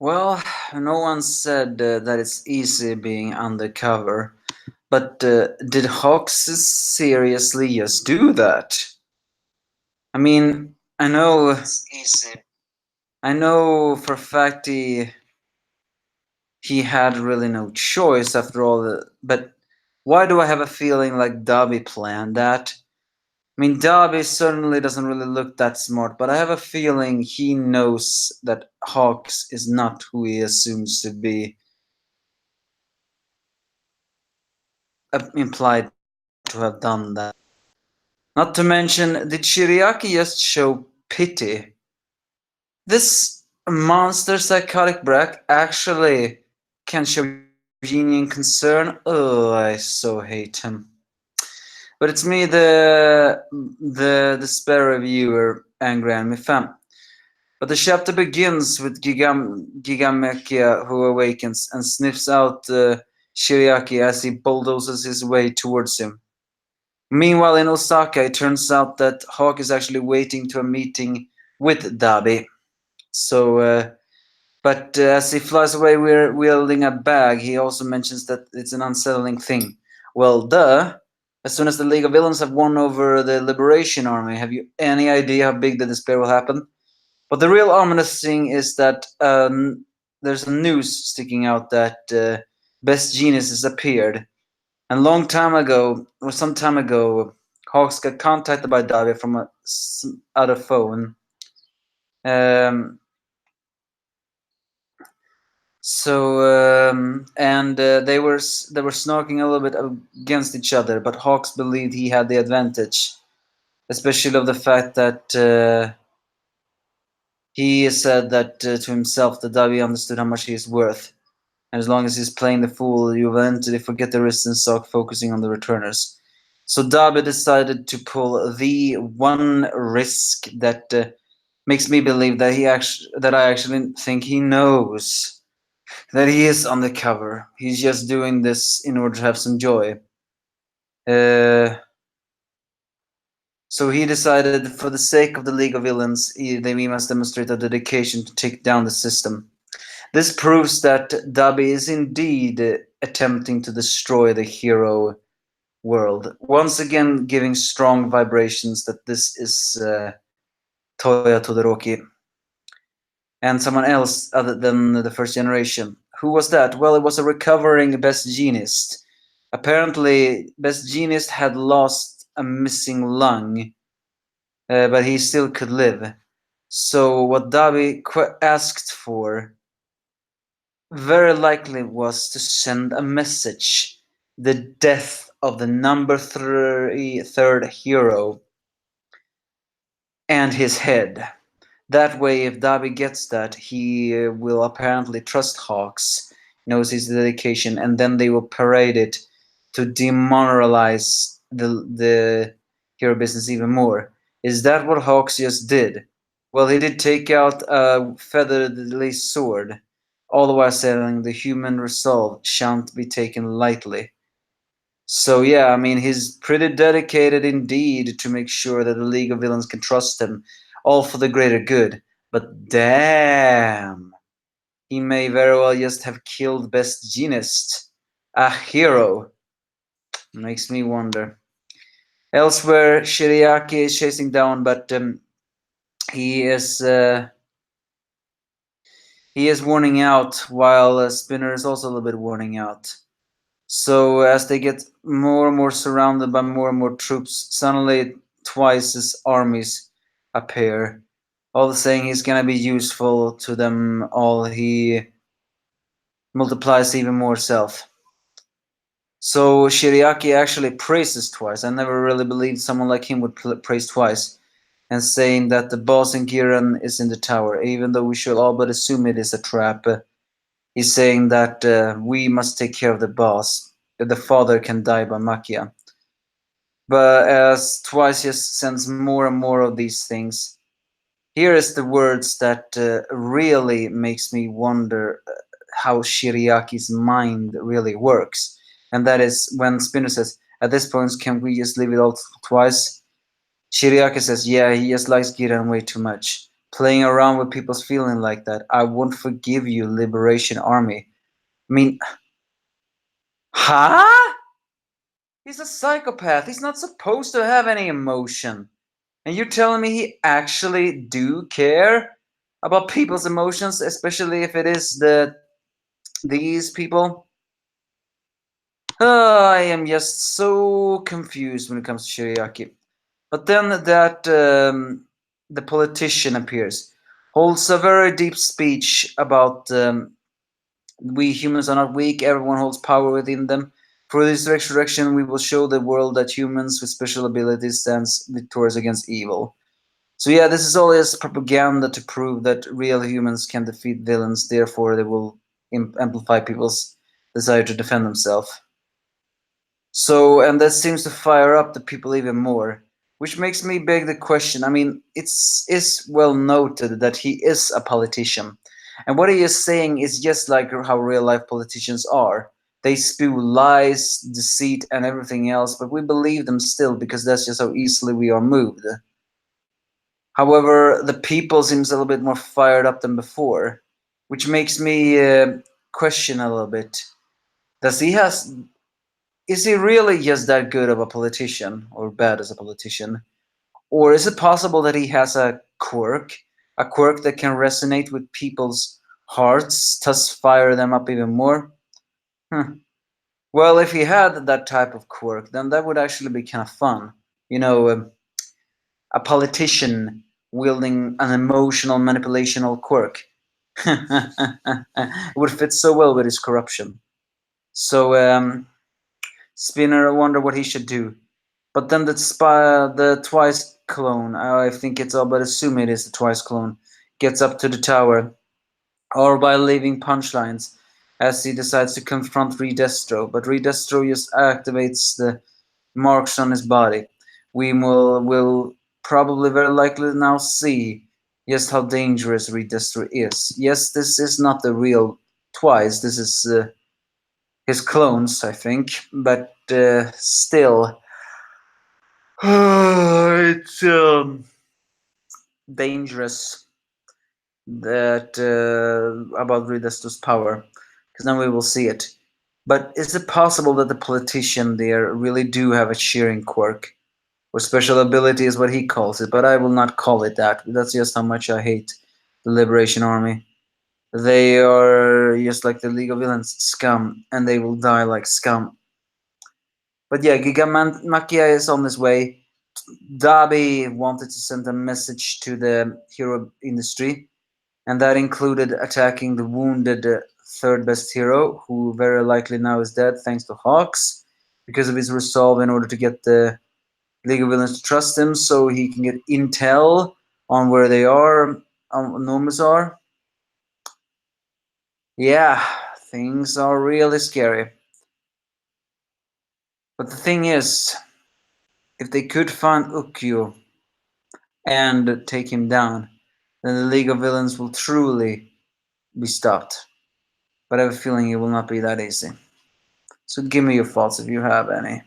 Well, no one said that it's easy being undercover, but did Hawks seriously just do that? I mean, I know for a fact he had really no choice after all. But why do I have a feeling like Darby planned that? I mean, Darby certainly doesn't really look that smart, but I have a feeling he knows that Hawks is not who he assumes to be implied to have done that. Not to mention, did Shiriaki just show pity? This monster psychotic brat actually can show genuine concern. Oh, I so hate him. But it's me, the despair reviewer, angry anime fan. But the chapter begins with Gigamekia who awakens and sniffs out Shiriaki as he bulldozes his way towards him. Meanwhile, in Osaka, it turns out that Hawk is actually waiting to a meeting with Dabi. So, but as he flies away wielding a bag, he also mentions that it's an unsettling thing. Well, duh. As soon as the League of Villains have won over the Liberation Army, have you any idea how big the despair will happen? But the real ominous thing is that there's a news sticking out that Best Genius has appeared. And long time ago, or some time ago, Hawks got contacted by Davi from a other phone. Um, and they were snarking a little bit against each other, but Hawks believed he had the advantage, especially of the fact that he said that to himself that Davi understood how much he is worth. And as long as he's playing the fool, you eventually forget the risks and start focusing on the returners. So Dabi decided to pull the one risk that makes me believe that I actually think he knows that he is undercover. He's just doing this in order to have some joy. Uh, so he decided, for the sake of the League of Villains, we must demonstrate a dedication to take down the system. This proves that Dabi is indeed attempting to destroy the hero world. Once again, giving strong vibrations that this is Toya Todoroki. And someone else other than the first generation. Who was that? Well, it was a recovering Best Genist. Apparently, Best Genist had lost a missing lung, but he still could live. So what Dabi asked for very likely was to send a message. The death of the number third hero and his head. That way, if Dabi gets that, he will apparently trust Hawks, knows his dedication, and then they will parade it to demoralize the hero business even more. Is that what Hawks just did? Well, he did take out a feathered lace sword, all the while saying the human resolve shan't be taken lightly. So yeah, I mean, he's pretty dedicated indeed to make sure that the League of Villains can trust him, all for the greater good. But damn, he may very well just have killed Best Genist, a hero. Makes me wonder. Elsewhere, Shiriaki is chasing down, but he is warning out, while Spinner is also a little bit warning out. So as they get more and more surrounded by more and more troops, suddenly twice his armies appear. All saying he's gonna be useful to them all. He multiplies even more self. So Shiriaki actually praises twice. I never really believed someone like him would praise twice. And saying that the boss in Giran is in the tower, even though we should all but assume it is a trap. He's saying that we must take care of the boss. The father can die by Makia. But as Twice just sends more and more of these things, here is the words that really makes me wonder how Shiriaki's mind really works. And that is when Spinner says, at this point, can we just leave it all Twice? Shiriaki says, yeah, he just likes Giran way too much. playing around with people's feeling like that. I won't forgive you, Liberation Army. I mean, huh? He's a psychopath. He's not supposed to have any emotion. And you're telling me he actually do care about people's emotions, especially if it is these people? I am just so confused when it comes to Shiriaki. But then the politician appears, holds a very deep speech about we humans are not weak, everyone holds power within them. For this resurrection, we will show the world that humans with special abilities stands victorious against evil. So yeah, this is all just propaganda to prove that real humans can defeat villains. Therefore, they will amplify people's desire to defend themselves. So, and that seems to fire up the people even more, which makes me beg the question. I mean, it's is well noted that he is a politician, and what he is saying is just like how real life politicians are. They spew lies, deceit, and everything else, but we believe them still because that's just how easily we are moved. However, the people seems a little bit more fired up than before, which makes me question a little bit. Does he has Is he really just that good of a politician or bad as a politician? Or is it possible that he has a quirk that can resonate with people's hearts, thus fire them up even more? Hmm. Well, if he had that type of quirk, then that would actually be kind of fun. You know, a politician wielding an emotional manipulational quirk. It would fit so well with his corruption. So, Spinner, I wonder what he should do. But then the Twice clone, I think it's all but assume it is the Twice clone, gets up to the tower, or by leaving punchlines, as he decides to confront Redestro. But Redestro just activates the marks on his body. We will probably very likely now see just how dangerous Redestro is. Yes, this is not the real Twice. This is his clones, I think, but still. It's dangerous that about Ridestos' power, because then we will see it. But is it possible that the politician there really do have a cheering quirk, or special ability is what he calls it? But I will not call it that. That's just how much I hate the Liberation Army. They are just like the League of Villains scum, and they will die like scum. But yeah, Gigamakia is on his way. Dabi wanted to send a message to the hero industry, and that included attacking the wounded third best hero, who very likely now is dead thanks to Hawks, because of his resolve in order to get the League of Villains to trust him so he can get intel on where they are, on Nomus are. Yeah, things are really scary. But the thing is, if they could find Ukyo and take him down, then the League of Villains will truly be stopped. But I have a feeling it will not be that easy. So give me your thoughts if you have any.